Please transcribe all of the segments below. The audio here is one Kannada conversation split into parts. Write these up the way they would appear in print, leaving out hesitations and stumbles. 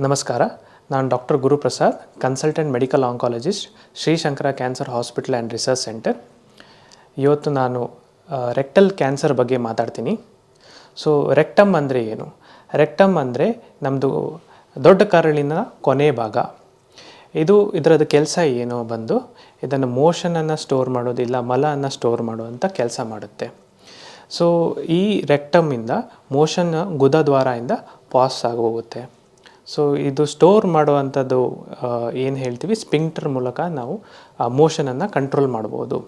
ನಮಸ್ಕಾರ. ನಾನು doctor Guruprasad, consultant medical oncologist, Shri Shankara cancer hospital and research centre. ಇವತ್ತು ನಾನು ರೆಕ್ಟಲ್ ಕ್ಯಾನ್ಸರ್ ಬಗ್ಗೆ ಮಾತಾಡ್ತೀನಿ. ಸೊ ರೆಕ್ಟಮ್ ಅಂದರೆ ಏನು? ರೆಕ್ಟಮ್ ಅಂದರೆ ನಮ್ಮದು ದೊಡ್ಡ ಕರಳಿನ ಕೊನೆ ಭಾಗ. ಇದರದ್ದು ಕೆಲಸ ಏನು ಬಂದು ಇದನ್ನು ಮೋಷನನ್ನು ಸ್ಟೋರ್ ಮಾಡೋದಿಲ್ಲ, ಮಲವನ್ನು ಸ್ಟೋರ್ ಮಾಡುವಂಥ ಕೆಲಸ ಮಾಡುತ್ತೆ. ಸೊ ಈ ರೆಕ್ಟಮಿಂದ ಮೋಷನ್ ಗುದದ್ವಾರದಿಂದ ಪಾಸ್ ಆಗಿ ಹೋಗುತ್ತೆ. ಸೊ ಇದು ಸ್ಟೋರ್ ಮಾಡುವಂಥದ್ದು ಏನು ಹೇಳ್ತೀವಿ, ಸ್ಪಿಂಕ್ಟರ್ ಮೂಲಕ ನಾವು ಆ ಮೋಷನನ್ನು ಕಂಟ್ರೋಲ್ ಮಾಡ್ಬೋದು.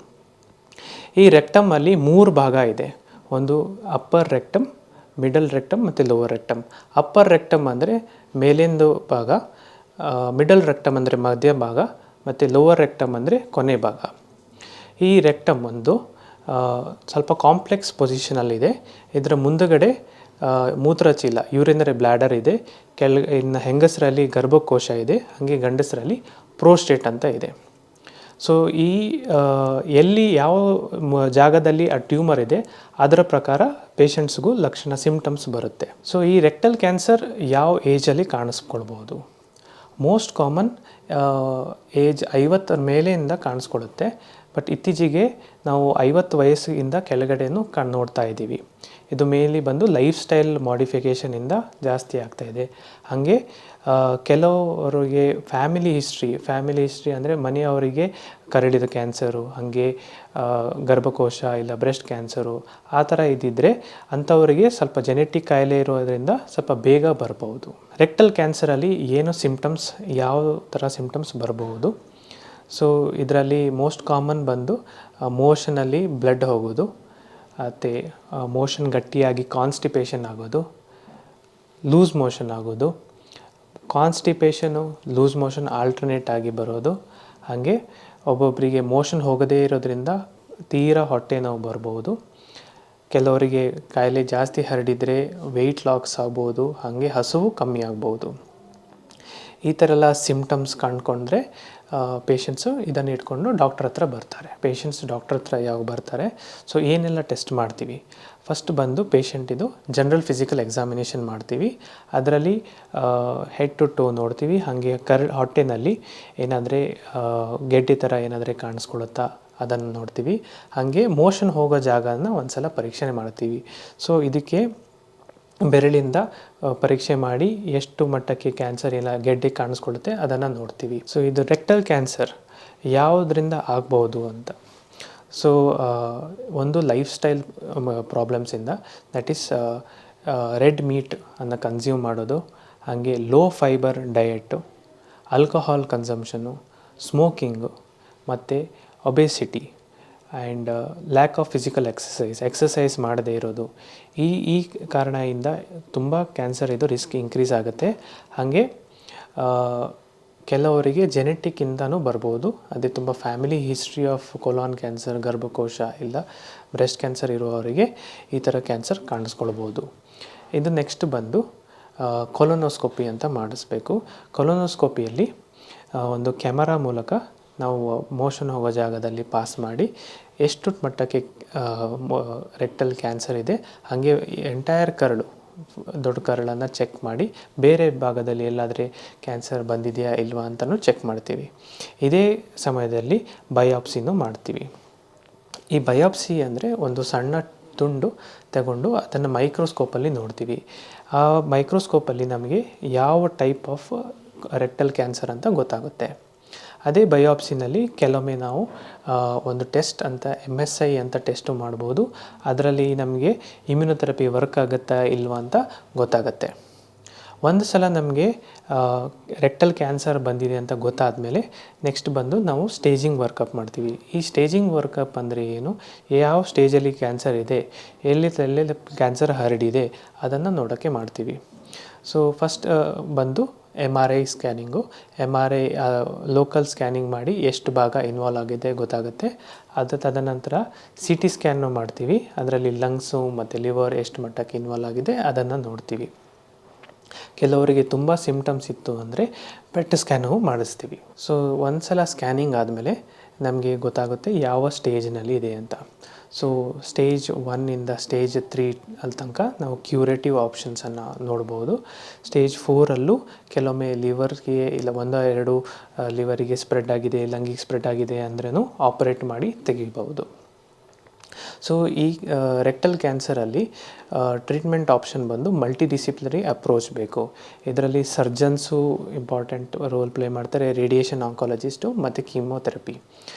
ಈ ರೆಕ್ಟಮಲ್ಲಿ 3 ಭಾಗ ಇದೆ. ಒಂದು ಅಪ್ಪರ್ ರೆಕ್ಟಮ್, ಮಿಡಲ್ ರೆಕ್ಟಮ್ ಮತ್ತು ಲೋವರ್ ರೆಕ್ಟಮ್. ಅಪ್ಪರ್ ರೆಕ್ಟಮ್ ಅಂದರೆ ಮೇಲಿಂದು ಭಾಗ, ಮಿಡಲ್ ರೆಕ್ಟಮ್ ಅಂದರೆ ಮಧ್ಯ ಭಾಗ ಮತ್ತು ಲೋವರ್ ರೆಕ್ಟಮ್ ಅಂದರೆ ಕೊನೆ ಭಾಗ. ಈ ರೆಕ್ಟಮ್ ಒಂದು ಸ್ವಲ್ಪ ಕಾಂಪ್ಲೆಕ್ಸ್ ಪೊಸಿಷನಲ್ಲಿದೆ. ಇದರ ಮುಂದುಗಡೆ ಮೂತ್ರಚೀಲ, ಯೂರಿನರಿ ಬ್ಲ್ಯಾಡರ್ ಇದೆ. ಇನ್ನು ಹೆಂಗಸರಲ್ಲಿ ಗರ್ಭಕೋಶ ಇದೆ, ಹಾಗೆ ಗಂಡಸರಲ್ಲಿ ಪ್ರೋಸ್ಟೇಟ್ ಅಂತ ಇದೆ. ಸೊ ಈ ಎಲ್ಲಿ ಯಾವ ಜಾಗದಲ್ಲಿ ಆ ಟ್ಯೂಮರ್ ಇದೆ ಅದರ ಪ್ರಕಾರ ಪೇಷಂಟ್ಸ್ಗೂ ಸಿಮ್ಟಮ್ಸ್ ಬರುತ್ತೆ. ಸೊ ಈ ರೆಕ್ಟಲ್ ಕ್ಯಾನ್ಸರ್ ಯಾವ ಏಜಲ್ಲಿ ಕಾಣಿಸ್ಕೊಳ್ಬೋದು? ಮೋಸ್ಟ್ ಕಾಮನ್ ಏಜ್ 50 ಮೇಲೆಯಿಂದ ಕಾಣಿಸ್ಕೊಳ್ಳುತ್ತೆ. ಬಟ್ ಇತ್ತೀಚೆಗೆ ನಾವು 50 ವಯಸ್ಸಿಂದ ಕೆಳಗಡೆನೂ ನೋಡ್ತಾ ಇದ್ದೀವಿ. ಇದು ಮೇನ್ಲಿ ಬಂದು ಲೈಫ್ ಸ್ಟೈಲ್ ಮಾಡಿಫಿಕೇಷನಿಂದ ಜಾಸ್ತಿ ಆಗ್ತಾಯಿದೆ. ಹಾಗೆ ಕೆಲವರಿಗೆ ಫ್ಯಾಮಿಲಿ ಹಿಸ್ಟ್ರಿ ಅಂದರೆ ಮನೆಯವರಿಗೆ ಕರಳಿದ ಕ್ಯಾನ್ಸರು, ಹಾಗೆ ಗರ್ಭಕೋಶ ಇಲ್ಲ ಬ್ರೆಸ್ಟ್ ಕ್ಯಾನ್ಸರು ಆ ಥರ ಇದ್ದಿದ್ದರೆ ಅಂಥವರಿಗೆ ಸ್ವಲ್ಪ ಜೆನೆಟಿಕ್ ಕಾಯಿಲೆ ಇರೋದರಿಂದ ಸ್ವಲ್ಪ ಬೇಗ ಬರ್ಬೋದು. ರೆಕ್ಟಲ್ ಕ್ಯಾನ್ಸರಲ್ಲಿ ಏನು ಸಿಮ್ಟಮ್ಸ್, ಯಾವ ಥರ ಸಿಮ್ಟಮ್ಸ್ ಬರ್ಬೋದು? ಸೊ ಇದರಲ್ಲಿ ಮೋಸ್ಟ್ ಕಾಮನ್ ಬಂದು ಮೋಷನಲ್ಲಿ ಬ್ಲಡ್ ಹೋಗೋದು, ಮತ್ತು ಮೋಷನ್ ಗಟ್ಟಿಯಾಗಿ ಕಾನ್ಸ್ಟಿಪೇಷನ್ ಆಗೋದು, ಲೂಸ್ ಮೋಷನ್ ಆಗೋದು, ಕಾನ್ಸ್ಟಿಪೇಷನು ಲೂಸ್ ಮೋಷನ್ ಆಲ್ಟರ್ನೇಟ್ ಆಗಿ ಬರೋದು. ಹಾಗೆ ಒಬ್ಬೊಬ್ಬರಿಗೆ ಮೋಷನ್ ಹೋಗದೇ ಇರೋದ್ರಿಂದ ತೀರಾ ಹೊಟ್ಟೆ ನೋವು ಬರ್ಬೋದು. ಕೆಲವರಿಗೆ ಕಾಯಿಲೆ ಜಾಸ್ತಿ ಹರಡಿದರೆ ವೆಯ್ಟ್ ಲಾಸ್ ಆಗ್ಬೋದು, ಹಾಗೆ ಹಸುವು ಕಮ್ಮಿ ಆಗ್ಬೋದು. ಈ ಥರ ಎಲ್ಲ ಸಿಮ್ಟಮ್ಸ್ ಕಂಡುಕೊಂಡ್ರೆ ಪೇಷಂಟ್ಸು ಇದನ್ನು ಇಟ್ಕೊಂಡು ಡಾಕ್ಟ್ರ್ ಹತ್ರ ಬರ್ತಾರೆ. ಪೇಷಂಟ್ಸ್ ಡಾಕ್ಟ್ರ್ ಹತ್ರ ಯಾವಾಗ ಬರ್ತಾರೆ? ಸೊ ಏನೆಲ್ಲ ಟೆಸ್ಟ್ ಮಾಡ್ತೀವಿ? ಫಸ್ಟ್ ಬಂದು ಪೇಷಂಟಿದು ಜನರಲ್ ಫಿಸಿಕಲ್ ಎಕ್ಸಾಮಿನೇಷನ್ ಮಾಡ್ತೀವಿ. ಅದರಲ್ಲಿ ಹೆಡ್ ಟು ಟೋ ನೋಡ್ತೀವಿ. ಹಾಗೆ ಹೊಟ್ಟೆನಲ್ಲಿ ಏನಾದರೆ ಗೆಡ್ಡೆ ಥರ ಏನಾದರೆ ಕಾಣಿಸ್ಕೊಳ್ಳುತ್ತಾ ಅದನ್ನು ನೋಡ್ತೀವಿ. ಹಾಗೆ ಮೋಷನ್ ಹೋಗೋ ಜಾಗನ ಒಂದು ಸಲ ಪರೀಕ್ಷೆ ಮಾಡ್ತೀವಿ. ಸೊ ಇದಕ್ಕೆ ಬೆರಳಿಂದ ಪರೀಕ್ಷೆ ಮಾಡಿ ಎಷ್ಟು ಮಟ್ಟಕ್ಕೆ ಕ್ಯಾನ್ಸರ್ ಇಲ್ಲ ಗೆಡ್ಡೆ ಕಾಣಿಸ್ಕೊಳ್ಳುತ್ತೆ ಅದನ್ನು ನೋಡ್ತೀವಿ. ಸೊ ಇದು ರೆಕ್ಟಲ್ ಕ್ಯಾನ್ಸರ್ ಯಾವುದರಿಂದ ಆಗ್ಬೋದು ಅಂತ. ಸೊ ಒಂದು ಲೈಫ್ ಸ್ಟೈಲ್ ಪ್ರಾಬ್ಲಮ್ಸಿಂದ, ದಟ್ ಈಸ್ ರೆಡ್ ಮೀಟ್ ಅನ್ನು ಕನ್ಸ್ಯೂಮ್ ಮಾಡೋದು, ಹಾಗೆ low fibre diet, alcohol consumption, smoking ಮತ್ತು obesity and lack of physical exercise ಮಾಡದೇ ಇರೋದು. ಈ ಕಾರಣದಿಂದ ತುಂಬ ಕ್ಯಾನ್ಸರ್ ಇದು ರಿಸ್ಕ್ ಇನ್ಕ್ರೀಸ್ ಆಗುತ್ತೆ. ಹಾಗೆ ಕೆಲವರಿಗೆ ಜೆನೆಟಿಕ್ಕಿಂದನೂ ಬರ್ಬೋದು. ಅದೇ ತುಂಬ family history of colon cancer, ಗರ್ಭಕೋಶ ಇಲ್ಲ ಬ್ರೆಸ್ಟ್ ಕ್ಯಾನ್ಸರ್ ಇರುವವರಿಗೆ ಈ ಥರ ಕ್ಯಾನ್ಸರ್ ಕಾಣಿಸ್ಕೊಳ್ಬೋದು. ಇದು ನೆಕ್ಸ್ಟ್ ಬಂದು ಕೊಲೊನೋಸ್ಕೋಪಿ ಅಂತ ಮಾಡಿಸ್ಬೇಕು. ಕೊಲೊನೋಸ್ಕೋಪಿಯಲ್ಲಿ ಒಂದು ಕ್ಯಾಮರಾ ಮೂಲಕ ನಾವು ಮೋಷನ್ ಹೋಗೋ ಜಾಗದಲ್ಲಿ ಪಾಸ್ ಮಾಡಿ ಎಷ್ಟು ಮಟ್ಟಕ್ಕೆ ರೆಕ್ಟಲ್ ಕ್ಯಾನ್ಸರ್ ಇದೆ, ಹಾಗೆ ಎಂಟೈರ್ ಕರಳು, ದೊಡ್ಡ ಕರಳನ್ನು ಚೆಕ್ ಮಾಡಿ ಬೇರೆ ಭಾಗದಲ್ಲಿ ಎಲ್ಲಾದರೆ ಕ್ಯಾನ್ಸರ್ ಬಂದಿದೆಯಾ ಇಲ್ವಾ ಅಂತಲೂ ಚೆಕ್ ಮಾಡ್ತೀವಿ. ಇದೇ ಸಮಯದಲ್ಲಿ ಬಯಾಪ್ಸಿನೂ ಮಾಡ್ತೀವಿ. ಈ ಬಯಾಪ್ಸಿ ಅಂದರೆ ಒಂದು ಸಣ್ಣ ತುಂಡು ತಗೊಂಡು ಅದನ್ನು ಮೈಕ್ರೋಸ್ಕೋಪಲ್ಲಿ ನೋಡ್ತೀವಿ. ಆ ಮೈಕ್ರೋಸ್ಕೋಪಲ್ಲಿ ನಮಗೆ ಯಾವ ಟೈಪ್ ಆಫ್ ರೆಕ್ಟಲ್ ಕ್ಯಾನ್ಸರ್ ಅಂತ ಗೊತ್ತಾಗುತ್ತೆ. ಅದೇ ಬಯಾಪ್ಸಿನಲ್ಲಿ ಕೆಲವೊಮ್ಮೆ ನಾವು ಒಂದು ಟೆಸ್ಟ್ ಅಂತ MSI ಅಂತ ಟೆಸ್ಟು ಮಾಡ್ಬೋದು. ಅದರಲ್ಲಿ ನಮಗೆ ಇಮ್ಯುನೊಥೆರಪಿ ವರ್ಕ್ ಆಗುತ್ತಾ ಇಲ್ವಾ ಅಂತ ಗೊತ್ತಾಗುತ್ತೆ. ಒಂದು ಸಲ ನಮಗೆ ರೆಕ್ಟಲ್ ಕ್ಯಾನ್ಸರ್ ಬಂದಿದೆ ಅಂತ ಗೊತ್ತಾದಮೇಲೆ ನೆಕ್ಸ್ಟ್ ಬಂದು ನಾವು ಸ್ಟೇಜಿಂಗ್ ವರ್ಕಪ್ ಮಾಡ್ತೀವಿ. ಈ ಸ್ಟೇಜಿಂಗ್ ವರ್ಕಪ್ ಅಂದರೆ ಏನು, ಯಾವ ಸ್ಟೇಜಲ್ಲಿ ಕ್ಯಾನ್ಸರ್ ಇದೆ, ಎಲ್ಲೆಲ್ಲಿ ಕ್ಯಾನ್ಸರ್ ಹರಡಿದೆ ಅದನ್ನು ನೋಡೋಕ್ಕೆ ಮಾಡ್ತೀವಿ. ಸೊ ಫಸ್ಟ್ ಬಂದು MRI scanning. MRI local scanning ಮಾಡಿ ಎಷ್ಟು ಭಾಗ ಇನ್ವಾಲ್ವ್ ಆಗಿದೆ ಗೊತ್ತಾಗುತ್ತೆ. ತದನಂತರ CT ಸ್ಕ್ಯಾನ್ನು ಮಾಡ್ತೀವಿ. ಅದರಲ್ಲಿ ಲಂಗ್ಸು ಮತ್ತು ಲಿವರ್ ಎಷ್ಟು ಮಟ್ಟಕ್ಕೆ ಇನ್ವಾಲ್ವ್ ಆಗಿದೆ ಅದನ್ನು ನೋಡ್ತೀವಿ. ಕೆಲವರಿಗೆ ತುಂಬ ಸಿಮ್ಟಮ್ಸ್ ಇತ್ತು ಅಂದರೆ PET ಸ್ಕ್ಯಾನು ಮಾಡಿಸ್ತೀವಿ. ಸೊ ಒಂದು ಸಲ ಸ್ಕ್ಯಾನಿಂಗ್ ಆದಮೇಲೆ ನಮಗೆ ಗೊತ್ತಾಗುತ್ತೆ ಯಾವ ಸ್ಟೇಜ್ನಲ್ಲಿ ಇದೆ ಅಂತ. ಸೊ ಸ್ಟೇಜ್ 1ಇಂದ ಸ್ಟೇಜ್ 3 ಅಲ್ಲಿ ತನಕ ನಾವು ಕ್ಯೂರೇಟಿವ್ ಆಪ್ಷನ್ಸನ್ನು ನೋಡ್ಬೋದು. ಸ್ಟೇಜ್ 4ಅಲ್ಲೂ ಕೆಲವೊಮ್ಮೆ ಲಿವರ್ಗೆ ಇಲ್ಲ ಒಂದೋ ಎರಡು ಲಿವರಿಗೆ ಸ್ಪ್ರೆಡ್ ಆಗಿದೆ, ಲಂಗಿಗೆ ಸ್ಪ್ರೆಡ್ ಆಗಿದೆ ಅಂದ್ರೂ ಆಪರೇಟ್ ಮಾಡಿ ತೆಗಿಬಹುದು. ಸೊ ಈ ರೆಕ್ಟಲ್ ಕ್ಯಾನ್ಸರಲ್ಲಿ ಟ್ರೀಟ್ಮೆಂಟ್ ಆಪ್ಷನ್ ಬಂದು ಮಲ್ಟಿ ಡಿಸಿಪ್ಲಿನರಿ ಅಪ್ರೋಚ್ ಬೇಕು. ಇದರಲ್ಲಿ ಸರ್ಜನ್ಸು ಇಂಪಾರ್ಟೆಂಟ್ ರೋಲ್ ಪ್ಲೇ ಮಾಡ್ತಾರೆ, ರೇಡಿಯೇಷನ್ ಆಂಕಾಲಜಿಸ್ಟು ಮತ್ತು ಕೀಮೋಥೆರಪಿ.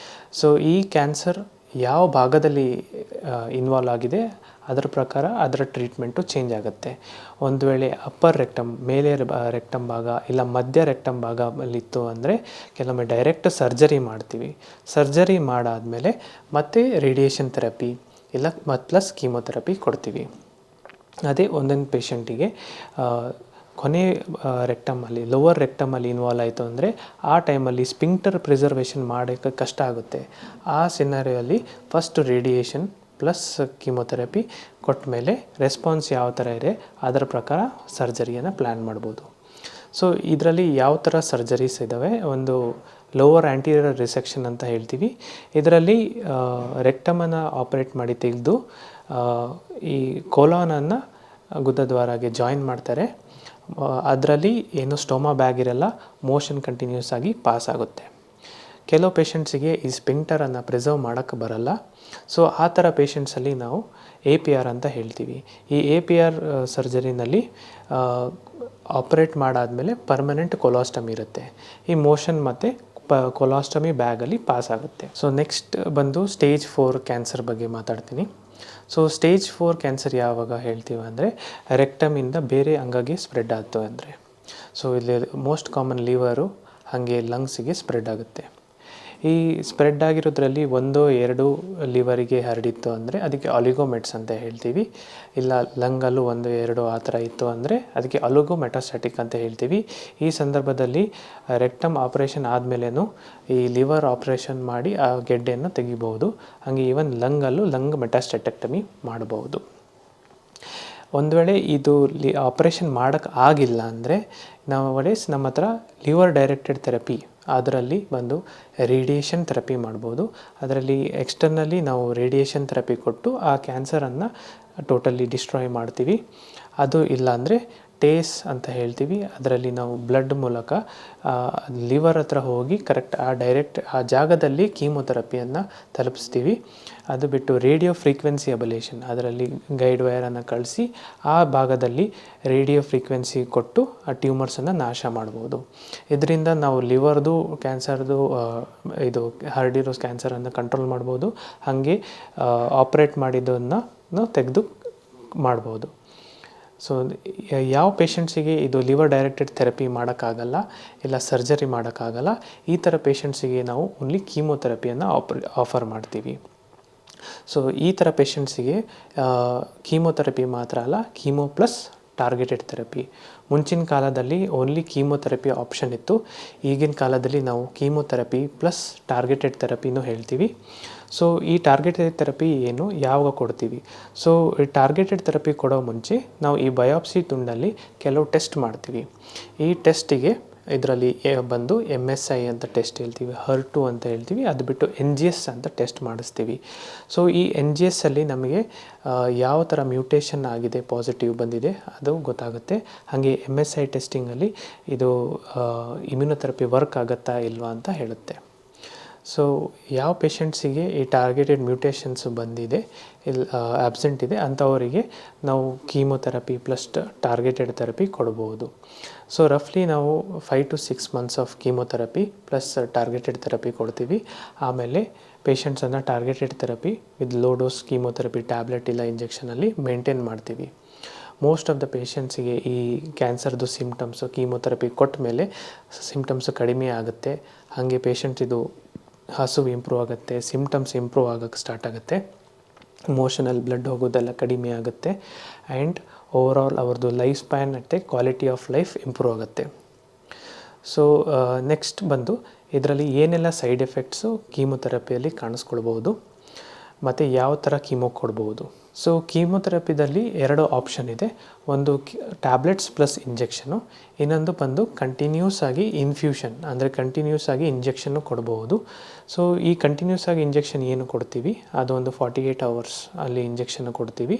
ಸೊ ಈ ಕ್ಯಾನ್ಸರ್ ಯಾವ ಭಾಗದಲ್ಲಿ ಇನ್ವಾಲ್ವ್ ಆಗಿದೆ ಅದರ ಪ್ರಕಾರ ಅದರ ಟ್ರೀಟ್ಮೆಂಟು ಚೇಂಜ್ ಆಗುತ್ತೆ. ಒಂದು ವೇಳೆ ಅಪ್ಪರ್ ರೆಕ್ಟಮ್ ಮೇಲೆ ರೆಕ್ಟಮ್ ಭಾಗ ಇಲ್ಲ ಮಧ್ಯ ರೆಕ್ಟಮ್ ಭಾಗದಲ್ಲಿತ್ತು ಅಂದರೆ ಕೆಲವೊಮ್ಮೆ ಡೈರೆಕ್ಟ್ ಸರ್ಜರಿ ಮಾಡ್ತೀವಿ. ಸರ್ಜರಿ ಮಾಡಾದಮೇಲೆ ಮತ್ತೆ ರೇಡಿಯೇಷನ್ ಥೆರಪಿ ಇಲ್ಲ ಪ್ಲಸ್ ಕೀಮೋಥೆರಪಿ ಕೊಡ್ತೀವಿ. ಅದೇ ಒಂದೊಂದು ಪೇಷಂಟಿಗೆ ಕೊನೆ ರೆಕ್ಟಮಲ್ಲಿ ಲೋವರ್ ರೆಕ್ಟಮಲ್ಲಿ ಇನ್ವಾಲ್ವ್ ಆಯಿತು ಅಂದರೆ ಆ ಟೈಮಲ್ಲಿ ಸ್ಪಿಂಕ್ಟರ್ ಪ್ರಿಸರ್ವೇಷನ್ ಮಾಡೋಕ್ಕೆ ಕಷ್ಟ ಆಗುತ್ತೆ. ಆ ಸಿನಾರಿಯೋಲ್ಲಿ ಫಸ್ಟ್ ರೇಡಿಯೇಷನ್ ಪ್ಲಸ್ ಕೀಮೋಥೆರಪಿ ಕೊಟ್ಟ ಮೇಲೆ ರೆಸ್ಪಾನ್ಸ್ ಯಾವ ಥರ ಇದೆ ಅದರ ಪ್ರಕಾರ ಸರ್ಜರಿಯನ್ನು ಪ್ಲ್ಯಾನ್ ಮಾಡ್ಬೋದು. ಸೊ ಇದರಲ್ಲಿ ಯಾವ ಥರ ಸರ್ಜರೀಸ್ ಇದ್ದಾವೆ, ಒಂದು ಲೋವರ್ ಆ್ಯಂಟೀರಿಯರ್ ರಿಸೆಕ್ಷನ್ ಅಂತ ಹೇಳ್ತೀವಿ. ಇದರಲ್ಲಿ ರೆಕ್ಟಮನ್ನು ಆಪ್ರೇಟ್ ಮಾಡಿ ತೆಗೆದು ಈ ಕೋಲಾನನ್ನು ಗುದದ್ವಾರಗೆ ಜಾಯಿನ್ ಮಾಡ್ತಾರೆ. ಅದರಲ್ಲಿ ಏನು ಸ್ಟೋಮಾ ಬ್ಯಾಗ್ ಇರಲ್ಲ, ಮೋಷನ್ ಕಂಟಿನ್ಯೂಸ್ ಆಗಿ ಪಾಸ್ ಆಗುತ್ತೆ. ಕೆಲವು ಪೇಷಂಟ್ಸಿಗೆ ಈ ಸ್ಪಿಂಕ್ಟರನ್ನು ಪ್ರಿಸರ್ವ್ ಮಾಡೋಕ್ಕೆ ಬರಲ್ಲ. ಸೊ ಆ ಥರ ಪೇಷಂಟ್ಸಲ್ಲಿ ನಾವು APR ಅಂತ ಹೇಳ್ತೀವಿ. ಈ APR ಸರ್ಜರಿನಲ್ಲಿ ಆಪ್ರೇಟ್ ಮಾಡಾದಮೇಲೆ ಪರ್ಮನೆಂಟ್ ಕೊಲಾಸ್ಟಮಿ ಇರುತ್ತೆ. ಈ ಮೋಷನ್ ಮತ್ತು ಕೊಲಾಸ್ಟಮಿ ಬ್ಯಾಗಲ್ಲಿ ಪಾಸ್ ಆಗುತ್ತೆ. ಸೊ ನೆಕ್ಸ್ಟ್ ಬಂದು ಸ್ಟೇಜ್ 4 ಕ್ಯಾನ್ಸರ್ ಬಗ್ಗೆ ಮಾತಾಡ್ತೀನಿ. ಸೊ ಸ್ಟೇಜ್ 4 ಕ್ಯಾನ್ಸರ್ ಯಾವಾಗ ಹೇಳ್ತೀವಿ ಅಂದರೆ ರೆಕ್ಟಮಿಂದ ಬೇರೆ ಅಂಗಗೆ ಸ್ಪ್ರೆಡ್ ಆಯಿತು ಅಂದರೆ. ಸೊ ಇಲ್ಲಿ ಮೋಸ್ಟ್ ಕಾಮನ್ ಲಿವರು ಹಾಗೆ ಲಂಗ್ಸಿಗೆ ಸ್ಪ್ರೆಡ್ ಆಗುತ್ತೆ. ಈ ಸ್ಪ್ರೆಡ್ ಆಗಿರೋದ್ರಲ್ಲಿ 1-2 ಲಿವರಿಗೆ ಹರಡಿತ್ತು ಅಂದರೆ ಅದಕ್ಕೆ ಅಲಿಗೋಮೆಟ್ಸ್ ಅಂತ ಹೇಳ್ತೀವಿ. ಇಲ್ಲ ಲಂಗಲ್ಲೂ 1-2 ಆ ಥರ ಇತ್ತು ಅಂದರೆ ಅದಕ್ಕೆ ಅಲಿಗೋಮೆಟಾಸ್ಟಾಟಿಕ್ ಅಂತ ಹೇಳ್ತೀವಿ. ಈ ಸಂದರ್ಭದಲ್ಲಿ ರೆಕ್ಟಮ್ ಆಪ್ರೇಷನ್ ಆದಮೇಲೇನು ಈ ಲಿವರ್ ಆಪ್ರೇಷನ್ ಮಾಡಿ ಆ ಗೆಡ್ಡೆಯನ್ನು ತೆಗಿಬಹುದು. ಹಾಗೆ ಈವನ್ ಲಂಗಲ್ಲೂ ಲಂಗ್ ಮೆಟಾಸ್ಟೆಟೆಕ್ಟಮಿ ಮಾಡಬಹುದು. ಒಂದು ವೇಳೆ ಇದು ಆಪ್ರೇಷನ್ ಮಾಡೋಕ್ಕೆ ಆಗಿಲ್ಲ ಅಂದರೆ ನಮ್ಮ ಹತ್ರ ಲಿವರ್ ಡೈರೆಕ್ಟೆಡ್ ಥೆರಪಿ ಅದರಲ್ಲಿ ಬಂದು ರೇಡಿಯೇಷನ್ ಥೆರಪಿ ಮಾಡ್ಬೋದು. ಅದರಲ್ಲಿ ಎಕ್ಸ್ಟರ್ನಲಿ ನಾವು ರೇಡಿಯೇಷನ್ ಥೆರಪಿ ಕೊಟ್ಟು ಆ ಕ್ಯಾನ್ಸರನ್ನು ಟೋಟಲಿ ಡಿಸ್ಟ್ರಾಯ್ ಮಾಡ್ತೀವಿ. ಅದು ಇಲ್ಲ ಅಂದರೆ ಟೇಸ್ ಅಂತ ಹೇಳ್ತೀವಿ. ಅದರಲ್ಲಿ ನಾವು ಬ್ಲಡ್ ಮೂಲಕ ಲಿವರ್ ಹತ್ರ ಹೋಗಿ ಕರೆಕ್ಟ್ ಆ ಜಾಗದಲ್ಲಿ ಕೀಮೋಥೆರಪಿಯನ್ನು ತಲುಪಿಸ್ತೀವಿ. ಅದು ಬಿಟ್ಟು ರೇಡಿಯೋ ಫ್ರೀಕ್ವೆನ್ಸಿ ಅಬಲೇಷನ್ ಅದರಲ್ಲಿ ಗೈಡ್ ವೈರನ್ನು ಕಳಿಸಿ ಆ ಭಾಗದಲ್ಲಿ ರೇಡಿಯೋ ಫ್ರೀಕ್ವೆನ್ಸಿ ಕೊಟ್ಟು ಆ ಟ್ಯೂಮರ್ಸನ್ನು ನಾಶ ಮಾಡ್ಬೋದು. ಇದರಿಂದ ನಾವು ಲಿವರ್ದು ಕ್ಯಾನ್ಸರ್ದು ಇದು ಹರಡಿರೋ ಕ್ಯಾನ್ಸರನ್ನು ಕಂಟ್ರೋಲ್ ಮಾಡ್ಬೋದು. ಹಾಗೆ ಆಪ್ರೇಟ್ ಮಾಡಿದ್ದನ್ನು ತೆಗೆದು ಮಾಡ್ಬೋದು. ಸೊ ಯಾವ ಪೇಷಂಟ್ಸಿಗೆ ಇದು ಲಿವರ್ ಡೈರೆಕ್ಟೆಡ್ ಥೆರಪಿ ಮಾಡೋಕ್ಕಾಗಲ್ಲ ಇಲ್ಲ ಸರ್ಜರಿ ಮಾಡೋಕ್ಕಾಗಲ್ಲ, ಈ ಥರ ಪೇಷಂಟ್ಸಿಗೆ ನಾವು ಓನ್ಲಿ ಕೀಮೋಥೆರಪಿಯನ್ನು ಆಫರ್ ಮಾಡ್ತೀವಿ. ಸೊ ಈ ಥರ ಪೇಷಂಟ್ಸಿಗೆ ಕೀಮೋಥೆರಪಿ ಮಾತ್ರ ಅಲ್ಲ, ಕೀಮೋ ಪ್ಲಸ್ ಟಾರ್ಗೆಟೆಡ್ ಥೆರಪಿ. ಮುಂಚಿನ ಕಾಲದಲ್ಲಿ ಓನ್ಲಿ ಕೀಮೋಥೆರಪಿ ಆಪ್ಷನ್ ಇತ್ತು. ಈಗಿನ ಕಾಲದಲ್ಲಿ ನಾವು ಕೀಮೋಥೆರಪಿ ಪ್ಲಸ್ ಟಾರ್ಗೆಟೆಡ್ ಥೆರಪಿನೂ ಹೇಳ್ತೀವಿ. ಸೊ ಈ ಟಾರ್ಗೆಟೆಡ್ ಥೆರಪಿ ಏನು, ಯಾವಾಗ ಕೊಡ್ತೀವಿ? ಸೊ ಈ ಟಾರ್ಗೆಟೆಡ್ ಥೆರಪಿ ಕೊಡೋ ಮುಂಚೆ ನಾವು ಈ ಬಯಾಪ್ಸಿ ತುಂಡಲ್ಲಿ ಕೆಲವು ಟೆಸ್ಟ್ ಮಾಡ್ತೀವಿ. ಈ ಟೆಸ್ಟಿಗೆ ಇದರಲ್ಲಿ ಬಂದು MSI ಅಂತ ಟೆಸ್ಟ್ ಹೇಳ್ತೀವಿ, HER2 ಅಂತ ಹೇಳ್ತೀವಿ. ಅದು ಬಿಟ್ಟು NGS ಅಂತ ಟೆಸ್ಟ್ ಮಾಡಿಸ್ತೀವಿ. ಸೊ ಈ NGSಲ್ಲಿ ನಮಗೆ ಯಾವ ಥರ ಮ್ಯೂಟೇಷನ್ ಆಗಿದೆ, ಪಾಸಿಟಿವ್ ಬಂದಿದೆ ಅದು ಗೊತ್ತಾಗುತ್ತೆ. ಹಾಗೆ MSI ಟೆಸ್ಟಿಂಗಲ್ಲಿ ಇದು ಇಮ್ಯುನೊಥೆರಪಿ ವರ್ಕ್ ಆಗುತ್ತಾ ಇಲ್ವಾ ಅಂತ ಹೇಳುತ್ತೆ. ಸೊ ಯಾವ ಪೇಷಂಟ್ಸಿಗೆ ಈ ಟಾರ್ಗೆಟೆಡ್ ಮ್ಯೂಟೇಷನ್ಸ್ ಬಂದಿದೆ ಆಬ್ಸೆಂಟ್ ಇದೆ ಅಂಥವರಿಗೆ ನಾವು ಕೀಮೋಥೆರಪಿ ಪ್ಲಸ್ ಟಾರ್ಗೆಟೆಡ್ ಥೆರಪಿ ಕೊಡ್ಬೋದು. ಸೊ ರಫ್ಲಿ ನಾವು 5 to 6 months of chemotherapy plus targeted therapy ಕೊಡ್ತೀವಿ. ಆಮೇಲೆ ಪೇಷಂಟ್ಸನ್ನು targeted therapy with low dose chemotherapy tablet ಇಲ್ಲ ಇಂಜೆಕ್ಷನಲ್ಲಿ ಮೇಂಟೈನ್ ಮಾಡ್ತೀವಿ. ಮೋಸ್ಟ್ ಆಫ್ ದ ಪೇಷಂಟ್ಸಿಗೆ ಈ ಕ್ಯಾನ್ಸರ್ದು ಸಿಮ್ಟಮ್ಸು ಕೀಮೋಥೆರಪಿ ಕೊಟ್ಟ ಮೇಲೆ ಸಿಮ್ಟಮ್ಸು ಕಡಿಮೆ ಆಗುತ್ತೆ. ಹಾಗೆ ಪೇಷಂಟ್ ಇದು ಹಸುವು ಇಂಪ್ರೂವ್ ಆಗುತ್ತೆ, ಸಿಮ್ಟಮ್ಸ್ ಇಂಪ್ರೂವ್ ಆಗೋಕ್ಕೆ ಸ್ಟಾರ್ಟ್ ಆಗುತ್ತೆ, ಮೋಷನಲ್ಲಿ ಬ್ಲಡ್ ಹೋಗೋದೆಲ್ಲ ಕಡಿಮೆ ಆಗುತ್ತೆ ಆ್ಯಂಡ್ ಓವರಾಲ್ ಅವ್ರದ್ದು ಲೈಫ್ ಸ್ಪ್ಯಾನ್ ಮತ್ತು ಕ್ವಾಲಿಟಿ ಆಫ್ ಲೈಫ್ ಇಂಪ್ರೂವ್ ಆಗುತ್ತೆ. ಸೊ ನೆಕ್ಸ್ಟ್ ಬಂದು ಇದರಲ್ಲಿ ಏನೆಲ್ಲ ಸೈಡ್ ಎಫೆಕ್ಟ್ಸು ಕೀಮೋಥೆರಪಿಯಲ್ಲಿ ಕಾಣಿಸ್ಕೊಳ್ಬೋದು. ಮತ್ತು ಯಾವ ಥರ ಕೀಮೋ ಕೊಡ್ಬೋದು. ಸೊ ಕೀಮೋಥೆರಪಿದಲ್ಲಿ 2 ಆಪ್ಷನ್ ಇದೆ. ಒಂದು ಟ್ಯಾಬ್ಲೆಟ್ಸ್ ಪ್ಲಸ್ ಇಂಜೆಕ್ಷನು, ಇನ್ನೊಂದು ಬಂದು ಕಂಟಿನ್ಯೂಸ್ ಆಗಿ ಇನ್ಫ್ಯೂಷನ್, ಅಂದರೆ ಕಂಟಿನ್ಯೂಸ್ ಆಗಿ ಇಂಜೆಕ್ಷನ್ನು ಕೊಡ್ಬೋದು. ಸೊ ಈ ಕಂಟಿನ್ಯೂಸ್ ಆಗಿ ಇಂಜೆಕ್ಷನ್ ಏನು ಕೊಡ್ತೀವಿ ಅದು ಒಂದು 48 ಅವರ್ಸ್ ಅಲ್ಲಿ ಇಂಜೆಕ್ಷನ್ ಕೊಡ್ತೀವಿ,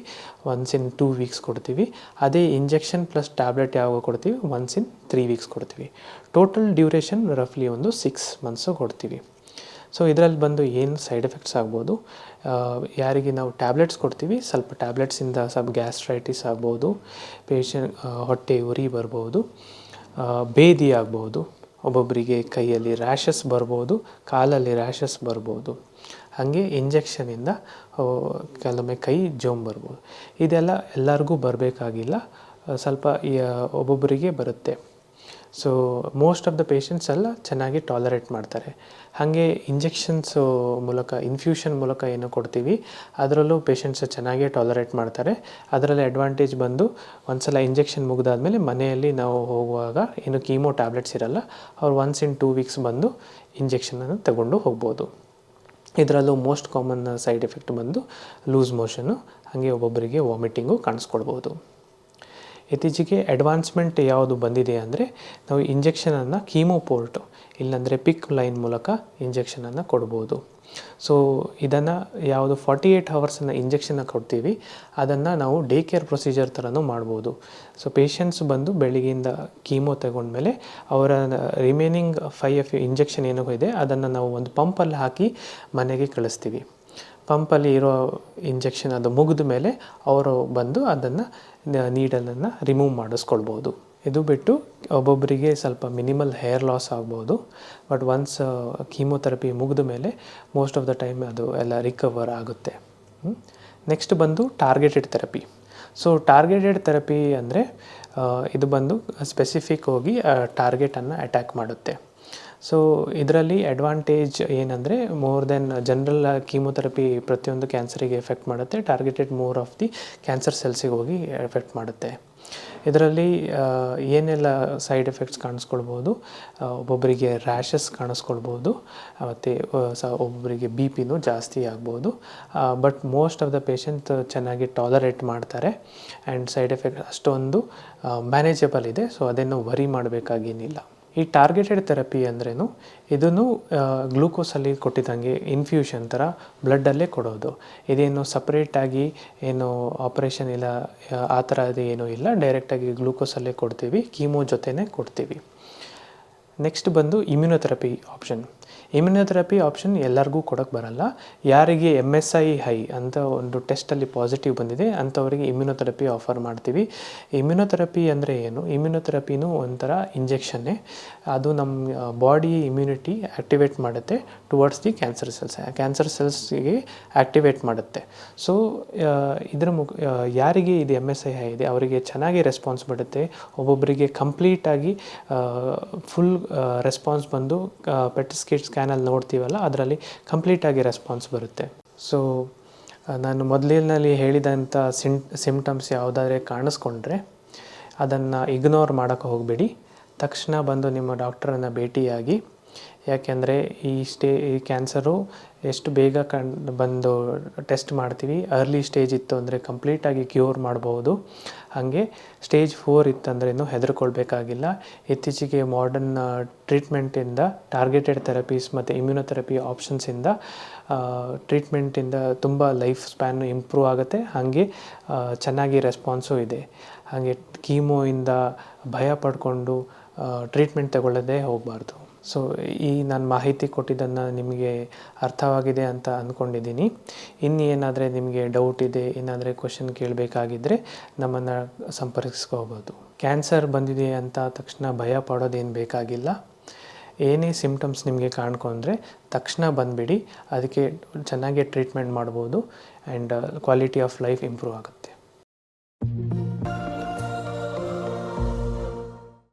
ಒನ್ಸ್ ಇನ್ 2 ವೀಕ್ಸ್ ಕೊಡ್ತೀವಿ. ಅದೇ ಇಂಜೆಕ್ಷನ್ ಪ್ಲಸ್ ಟ್ಯಾಬ್ಲೆಟ್ ಯಾವಾಗ ಕೊಡ್ತೀವಿ, ಒನ್ಸ್ ಇನ್ 3 ವೀಕ್ಸ್ ಕೊಡ್ತೀವಿ. ಟೋಟಲ್ ಡ್ಯೂರೇಷನ್ ರಫ್ಲಿ ಒಂದು 6 ಮಂತ್ಸು ಕೊಡ್ತೀವಿ. ಸೊ ಇದರಲ್ಲಿ ಬಂದು ಏನು ಸೈಡ್ ಎಫೆಕ್ಟ್ಸ್ ಆಗ್ಬೋದು, ಯಾರಿಗೆ ನಾವು ಟ್ಯಾಬ್ಲೆಟ್ಸ್ ಕೊಡ್ತೀವಿ ಸ್ವಲ್ಪ ಟ್ಯಾಬ್ಲೆಟ್ಸಿಂದ ಸ್ವಲ್ಪ ಗ್ಯಾಸ್ಟ್ರೈಟಿಸ್ ಆಗ್ಬೋದು, ಹೊಟ್ಟೆ ಉರಿ ಬರ್ಬೋದು, ಬೇದಿ ಆಗ್ಬೋದು, ಒಬ್ಬೊಬ್ಬರಿಗೆ ಕೈಯಲ್ಲಿ ರ್ಯಾಷಸ್ ಬರ್ಬೋದು, ಕಾಲಲ್ಲಿ ರ್ಯಾಷಸ್ ಬರ್ಬೋದು. ಹಾಗೆ ಇಂಜೆಕ್ಷನಿಂದ ಕೆಲವೊಮ್ಮೆ ಕೈ ಜೋಮ್ ಬರ್ಬೋದು. ಇದೆಲ್ಲ ಎಲ್ಲರಿಗೂ ಬರಬೇಕಾಗಿಲ್ಲ, ಸ್ವಲ್ಪ ಒಬ್ಬೊಬ್ಬರಿಗೆ ಬರುತ್ತೆ. So most of the patients ಎಲ್ಲ ಚೆನ್ನಾಗಿ ಟಾಲರೇಟ್ ಮಾಡ್ತಾರೆ. ಹಾಗೆ ಇಂಜೆಕ್ಷನ್ಸು ಮೂಲಕ ಇನ್ಫ್ಯೂಷನ್ ಮೂಲಕ ಏನು ಕೊಡ್ತೀವಿ ಅದರಲ್ಲೂ ಪೇಷಂಟ್ಸ್ ಚೆನ್ನಾಗೇ ಟಾಲರೇಟ್ ಮಾಡ್ತಾರೆ. ಅದರಲ್ಲಿ ಅಡ್ವಾಂಟೇಜ್ ಬಂದು ಒಂದು ಸಲ ಇಂಜೆಕ್ಷನ್ ಮುಗಿದಾದ್ಮೇಲೆ ಮನೆಯಲ್ಲಿ ನಾವು ಹೋಗುವಾಗ ಏನು ಕೀಮೋ ಟ್ಯಾಬ್ಲೆಟ್ಸ್ ಇರಲ್ಲ, ಅವ್ರು ಒನ್ಸ್ ಇನ್ 2 ವೀಕ್ಸ್ ಬಂದು ಇಂಜೆಕ್ಷನನ್ನು ತಗೊಂಡು ಹೋಗ್ಬೋದು. ಇದರಲ್ಲೂ ಮೋಸ್ಟ್ ಕಾಮನ್ ಸೈಡ್ ಎಫೆಕ್ಟ್ ಬಂದು ಲೂಸ್ ಮೋಷನ್ನು, ಹಾಗೆ ಒಬ್ಬೊಬ್ಬರಿಗೆ ವಾಮಿಟಿಂಗು ಕಾಣಿಸ್ಕೊಳ್ಬೋದು. ಇತ್ತೀಚೆಗೆ ಅಡ್ವಾನ್ಸ್ಮೆಂಟ್ ಯಾವುದು ಬಂದಿದೆ ಅಂದರೆ ನಾವು ಇಂಜೆಕ್ಷನನ್ನು ಕೀಮೋಪೋರ್ಟು ಇಲ್ಲಾಂದರೆ ಪಿಕ್ ಲೈನ್ ಮೂಲಕ ಇಂಜೆಕ್ಷನನ್ನು ಕೊಡ್ಬೋದು. ಸೊ ಇದನ್ನು ಯಾವುದು 48 ಅವರ್ಸನ್ನು ಇಂಜೆಕ್ಷನ್ನ ಕೊಡ್ತೀವಿ ಅದನ್ನು ನಾವು ಡೇ ಕೇರ್ ಪ್ರೊಸೀಜರ್ ಥರನೂ ಮಾಡ್ಬೋದು. ಸೊ ಪೇಷಂಟ್ಸ್ ಬಂದು ಬೆಳಗ್ಗೆಯಿಂದ ಕೀಮೋ ತಗೊಂಡ್ಮೇಲೆ ಅವರ ರಿಮೈನಿಂಗ್ 5 ಇಂಜೆಕ್ಷನ್ ಏನೋ ಇದೆ ಅದನ್ನು ನಾವು ಒಂದು ಪಂಪಲ್ಲಿ ಹಾಕಿ ಮನೆಗೆ ಕಳಿಸ್ತೀವಿ. ಪಂಪಲ್ಲಿ ಇರೋ ಇಂಜೆಕ್ಷನ್ ಅದು ಮುಗಿದ ಮೇಲೆ ಅವರು ಬಂದು ಅದನ್ನು ನೀಡಲನ್ನು ರಿಮೂವ್ ಮಾಡಿಸ್ಕೊಳ್ಬೋದು. ಇದು ಬಿಟ್ಟು ಒಬ್ಬೊಬ್ಬರಿಗೆ ಸ್ವಲ್ಪ ಮಿನಿಮಲ್ ಹೇರ್ ಲಾಸ್ ಆಗ್ಬೋದು, ಬಟ್ ಒನ್ಸ್ ಕೀಮೋಥೆರಪಿ ಮುಗಿದ ಮೇಲೆ ಮೋಸ್ಟ್ ಆಫ್ ದ ಟೈಮ್ ಅದು ಎಲ್ಲ ರಿಕವರ್ ಆಗುತ್ತೆ. ನೆಕ್ಸ್ಟ್ ಬಂದು targeted therapy. So targeted therapy ಅಂದರೆ ಇದು ಬಂದು ಸ್ಪೆಸಿಫಿಕ್ ಹೋಗಿ ಟಾರ್ಗೆಟನ್ನು ಅಟ್ಯಾಕ್ ಮಾಡುತ್ತೆ. ಸೊ ಇದರಲ್ಲಿ ಅಡ್ವಾಂಟೇಜ್ ಏನಂದರೆ ಮೋರ್ ದೆನ್ ಜನರಲ್ ಕೀಮೋಥೆರಪಿ ಪ್ರತಿಯೊಂದು ಕ್ಯಾನ್ಸರಿಗೆ ಎಫೆಕ್ಟ್ ಮಾಡುತ್ತೆ, targeted more of the cancer ಸೆಲ್ಸಿಗೆ ಹೋಗಿ ಎಫೆಕ್ಟ್ ಮಾಡುತ್ತೆ. ಇದರಲ್ಲಿ ಏನೆಲ್ಲ ಸೈಡ್ ಎಫೆಕ್ಟ್ಸ್ ಕಾಣಿಸ್ಕೊಳ್ಬೋದು, ಒಬ್ಬೊಬ್ಬರಿಗೆ ರ್ಯಾಷಸ್ ಕಾಣಿಸ್ಕೊಳ್ಬೋದು, ಮತ್ತು ಒಬ್ಬೊಬ್ಬರಿಗೆ BP ಜಾಸ್ತಿ ಆಗ್ಬೋದು. But most of the patient ಚೆನ್ನಾಗಿ ಟಾಲರೇಟ್ ಮಾಡ್ತಾರೆ ಆ್ಯಂಡ್ ಸೈಡ್ ಎಫೆಕ್ಟ್ ಅಷ್ಟೊಂದು ಮ್ಯಾನೇಜಬಲ್ ಇದೆ. ಸೊ ಅದನ್ನು ವರಿ ಮಾಡಬೇಕಾಗೇನಿಲ್ಲ. ಈ ಟಾರ್ಗೆಟೆಡ್ ಥೆರಪಿ ಅಂದ್ರೇನು, ಇದನ್ನು ಗ್ಲೂಕೋಸಲ್ಲಿ ಕೊಟ್ಟಿದ್ದಂಗೆ ಇನ್ಫ್ಯೂಷನ್ ಥರ ಬ್ಲಡ್ಡಲ್ಲೇ ಕೊಡೋದು. ಇದೇನು ಸಪ್ರೇಟಾಗಿ ಏನು ಆಪ್ರೇಷನ್ ಇಲ್ಲ ಆ ಥರ ಅದು ಏನೂ ಇಲ್ಲ, ಡೈರೆಕ್ಟಾಗಿ ಗ್ಲೂಕೋಸಲ್ಲೇ ಕೊಡ್ತೀವಿ, ಕೀಮೋ ಜೊತೆನೇ ಕೊಡ್ತೀವಿ. ನೆಕ್ಸ್ಟ್ ಬಂದು ಇಮ್ಯುನೊಥೆರಪಿ ಆಪ್ಷನ್. ಇಮ್ಯುನೊಥೆರಪಿ ಆಪ್ಷನ್ ಎಲ್ಲರಿಗೂ ಕೊಡೋಕ್ಕೆ ಬರಲ್ಲ. ಯಾರಿಗೆ MSI ಹೈ ಅಂತ ಒಂದು ಟೆಸ್ಟಲ್ಲಿ ಪಾಸಿಟಿವ್ ಬಂದಿದೆ ಅಂಥವರಿಗೆ ಇಮ್ಯುನೊಥೆರಪಿ ಆಫರ್ ಮಾಡ್ತೀವಿ. ಇಮ್ಯುನೊಥೆರಪಿ ಅಂದರೆ ಏನು, ಇಮ್ಯುನೊಥೆರಪಿನೂ ಒಂಥರ ಇಂಜೆಕ್ಷನ್ನೇ. ಅದು ನಮ್ಮ ಬಾಡಿ ಇಮ್ಯುನಿಟಿ ಆ್ಯಕ್ಟಿವೇಟ್ ಮಾಡುತ್ತೆ ಟುವರ್ಡ್ಸ್ ದಿ ಕ್ಯಾನ್ಸರ್ ಸೆಲ್ಸ್ಗೆ ಆ್ಯಕ್ಟಿವೇಟ್ ಮಾಡುತ್ತೆ. ಸೊ ಇದರ ಯಾರಿಗೆ ಇದು MSI ಹೈ ಇದೆ ಅವರಿಗೆ ಚೆನ್ನಾಗಿ ರೆಸ್ಪಾನ್ಸ್ ಬರುತ್ತೆ. ಒಬ್ಬೊಬ್ಬರಿಗೆ ಕಂಪ್ಲೀಟಾಗಿ ಫುಲ್ ರೆಸ್ಪಾನ್ಸ್ ಬಂದು PET ಸ್ಕ್ಯಾನಲ್ಲಿ ನೋಡ್ತೀವಲ್ಲ ಅದರಲ್ಲಿ ಕಂಪ್ಲೀಟಾಗಿ ರೆಸ್ಪಾನ್ಸ್ ಬರುತ್ತೆ. ಸೊ ನಾನು ಮೊದಲಿನಲ್ಲಿ ಹೇಳಿದಂಥ ಸಿಮ್ಟಮ್ಸ್ ಯಾವುದಾದ್ರೆ ಕಾಣಿಸ್ಕೊಂಡ್ರೆ ಅದನ್ನು ಇಗ್ನೋರ್ ಮಾಡೋಕ್ಕೆ ಹೋಗಬೇಡಿ. ತಕ್ಷಣ ಬಂದು ನಿಮ್ಮ ಡಾಕ್ಟರನ್ನು ಭೇಟಿಯಾಗಿ, ಯಾಕೆಂದರೆ ಈ ಕ್ಯಾನ್ಸರು ಎಷ್ಟು ಬೇಗ ಬಂದು ಟೆಸ್ಟ್ ಮಾಡ್ತೀವಿ. ಅರ್ಲಿ ಸ್ಟೇಜ್ ಇತ್ತು ಅಂದರೆ ಕಂಪ್ಲೀಟಾಗಿ ಕ್ಯೂರ್ ಮಾಡ್ಬೋದು. ಹಾಗೆ ಸ್ಟೇಜ್ 4 ಇತ್ತಂದ್ರೇನು ಹೆದರ್ಕೊಳ್ಬೇಕಾಗಿಲ್ಲ. ಇತ್ತೀಚೆಗೆ ಮಾಡರ್ನ್ ಟ್ರೀಟ್ಮೆಂಟಿಂದ ಟಾರ್ಗೆಟೆಡ್ ಥೆರಪೀಸ್ ಮತ್ತು ಇಮ್ಯುನೊಥೆರಪಿ ಆಪ್ಷನ್ಸಿಂದ ಟ್ರೀಟ್ಮೆಂಟಿಂದ ತುಂಬ ಲೈಫ್ ಸ್ಪ್ಯಾನ್ ಇಂಪ್ರೂವ್ ಆಗುತ್ತೆ. ಹಾಗೆ ಚೆನ್ನಾಗಿ ರೆಸ್ಪಾನ್ಸು ಇದೆ. ಹಾಗೆ ಕೀಮೋಯಿಂದ ಭಯ ಪಡ್ಕೊಂಡು ಟ್ರೀಟ್ಮೆಂಟ್ ತಗೊಳ್ಳೋದೇ ಹೋಗಬಾರ್ದು. ಸೊ ಈ ನಾನು ಮಾಹಿತಿ ಕೊಟ್ಟಿದ್ದನ್ನು ನಿಮಗೆ ಅರ್ಥವಾಗಿದೆ ಅಂತ ಅಂದ್ಕೊಂಡಿದ್ದೀನಿ. ಇನ್ನೇನಾದರೆ ನಿಮಗೆ ಡೌಟ್ ಇದೆ, ಏನಾದರೆ ಕ್ವೆಶನ್ ಕೇಳಬೇಕಾಗಿದ್ದರೆ ನಮ್ಮನ್ನು ಸಂಪರ್ಕಿಸ್ಕೋಬೋದು. ಕ್ಯಾನ್ಸರ್ ಬಂದಿದೆ ಅಂತ ತಕ್ಷಣ ಭಯ ಪಡೋದೇನು ಬೇಕಾಗಿಲ್ಲ. ಏನೇ ಸಿಮ್ಟಮ್ಸ್ ನಿಮಗೆ ಕಾಣ್ಕೊಂಡ್ರೆ ತಕ್ಷಣ ಬಂದುಬಿಡಿ, ಅದಕ್ಕೆ ಚೆನ್ನಾಗಿ ಟ್ರೀಟ್ಮೆಂಟ್ ಮಾಡ್ಬೋದು and quality of life improve ಆಗುತ್ತೆ.